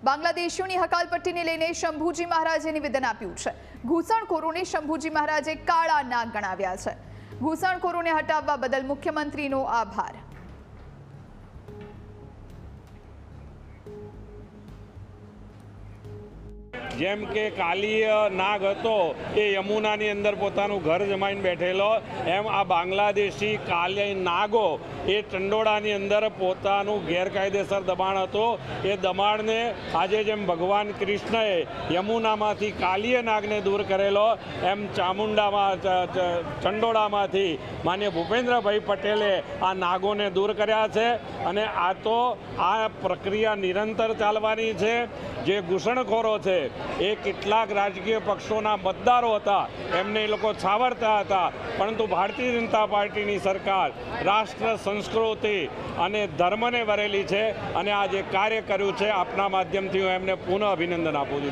બાંગ્લાદેશીઓની હકાલપટ્ટીને લઈને શંભુજી મહારાજે નિવેદન આપ્યું છે। ઘૂસણખોરોને શંભુજી મહારાજે કાળા નાગ ગણાવ્યા છે। ઘૂસણખોરોને હટાવવા બદલ મુખ્યમંત્રીનો આભાર। જેમ કે કાલીય નાગ હતો એ યમુનાની અંદર પોતાનું ઘર જમાઈને બેઠેલો, એમ આ બાંગ્લાદેશી કાલીય નાગો એ ચંડોળાની અંદર પોતાનું ગેરકાયદેસર દબાણ હતો। એ દબાણને આજે જેમ ભગવાન કૃષ્ણએ યમુનામાંથી કાલીય નાગને દૂર કરેલો, એમ ચામુંડામાં ચંડોળામાંથી માન્ય ભૂપેન્દ્રભાઈ પટેલે આ નાગોને દૂર કર્યા છે। અને આ પ્રક્રિયા નિરંતર ચાલવાની છે। જે ઘૂસણખોરો છે એ કેટલાક રાજકીય પક્ષોના મતદારો હતા, એમને એ લોકો છાવરતા હતા, પરંતુ ભારતીય જનતા પાર્ટીની સરકાર રાષ્ટ્ર, સંસ્કૃતિ અને ધર્મને વરેલી છે। અને આ જે કાર્ય કર્યું છે, આપના માધ્યમથી હું એમને પુનઃ અભિનંદન આપું છું।